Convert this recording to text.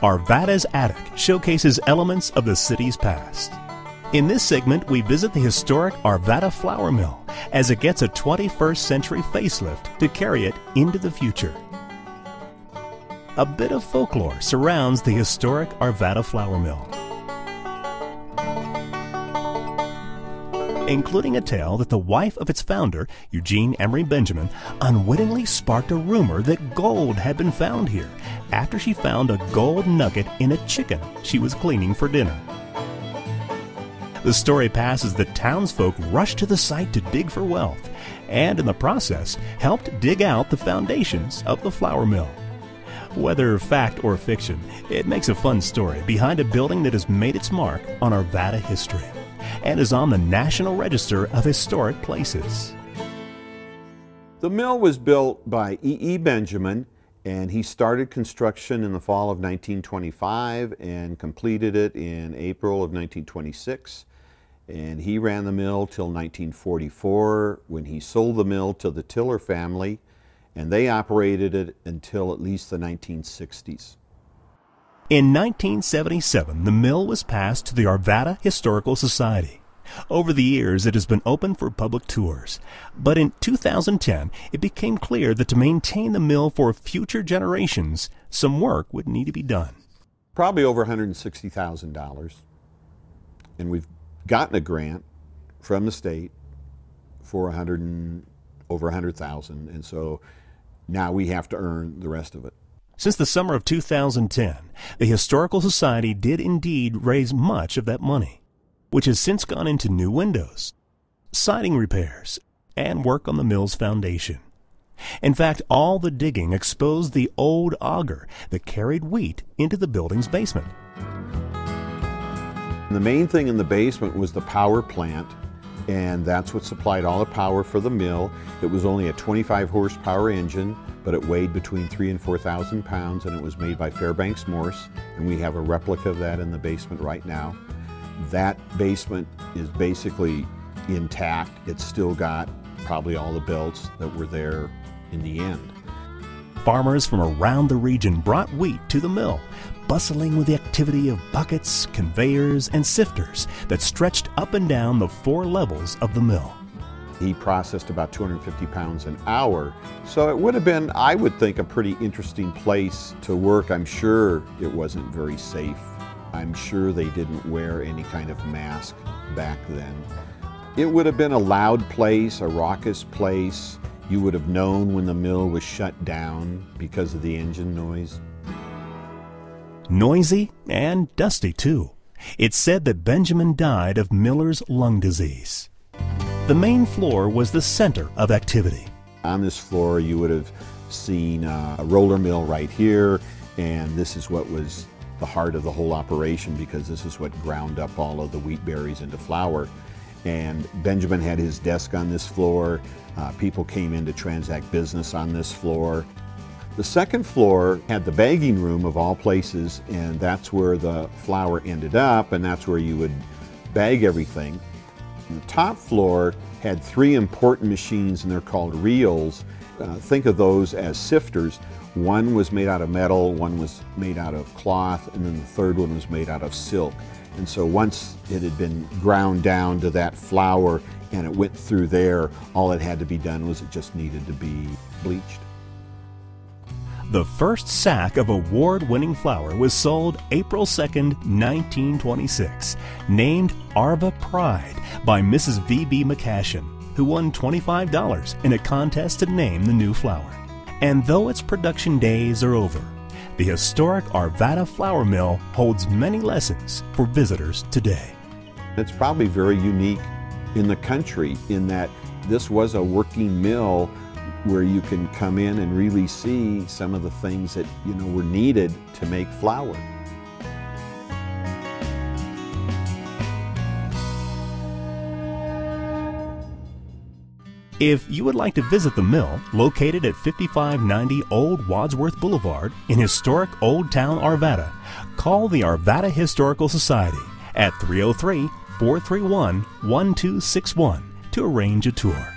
Arvada's Attic showcases elements of the city's past. In this segment, we visit the historic Arvada Flour Mill as it gets a 21st century facelift to carry it into the future. A bit of folklore surrounds the historic Arvada Flour Mill, including a tale that the wife of its founder, Eugene Emery Benjamin, unwittingly sparked a rumor that gold had been found here after she found a gold nugget in a chicken she was cleaning for dinner. The story passes that townsfolk rushed to the site to dig for wealth, and in the process helped dig out the foundations of the flour mill. Whether fact or fiction, it makes a fun story behind a building that has made its mark on Arvada history and is on the National Register of Historic Places. The mill was built by E. Benjamin, and he started construction in the fall of 1925 and completed it in April of 1926. And he ran the mill till 1944, when he sold the mill to the Tiller family, and they operated it until at least the 1960s. In 1977, the mill was passed to the Arvada Historical Society. Over the years, it has been open for public tours. But in 2010, it became clear that to maintain the mill for future generations, some work would need to be done. Probably over $160,000. And we've gotten a grant from the state for over $100,000. And so now we have to earn the rest of it. Since the summer of 2010, the Historical Society did indeed raise much of that money, which has since gone into new windows, siding repairs, and work on the mill's foundation. In fact, all the digging exposed the old auger that carried wheat into the building's basement. The main thing in the basement was the power plant, and that's what supplied all the power for the mill. It was only a 25 horsepower engine, but it weighed between 3,000 and 4,000 pounds, and it was made by Fairbanks Morse, and we have a replica of that in the basement right now. That basement is basically intact. It's still got probably all the belts that were there in the end. Farmers from around the region brought wheat to the mill, bustling with the activity of buckets, conveyors, and sifters that stretched up and down the 4 levels of the mill. He processed about 250 pounds an hour, so it would have been, I would think, a pretty interesting place to work. I'm sure it wasn't very safe. I'm sure they didn't wear any kind of mask back then. It would have been a loud place, a raucous place. You would have known when the mill was shut down because of the engine noise. Noisy and dusty, too. It's said that Benjamin died of Miller's lung disease. The main floor was the center of activity. On this floor, you would have seen a roller mill right here, and this is what was the heart of the whole operation, because this is what ground up all of the wheat berries into flour. And Benjamin had his desk on this floor. People came in to transact business on this floor. The second floor had the bagging room of all places, and that's where the flour ended up, and that's where you would bag everything. And the top floor had 3 important machines, and they're called reels. Think of those as sifters. One was made out of metal, one was made out of cloth, and then the third one was made out of silk. And so once it had been ground down to that flour and it went through there, all that had to be done was it just needed to be bleached. The first sack of award-winning flour was sold April 2nd, 1926, named Arva Pride by Mrs. V.B. McCashin, who won $25 in a contest to name the new flour. And though its production days are over, the historic Arvada Flour Mill holds many lessons for visitors today. It's probably very unique in the country in that this was a working mill where you can come in and really see some of the things that were needed to make flour. If you would like to visit the mill, located at 5590 Old Wadsworth Boulevard in historic Old Town Arvada, call the Arvada Historical Society at 303-431-1261 to arrange a tour.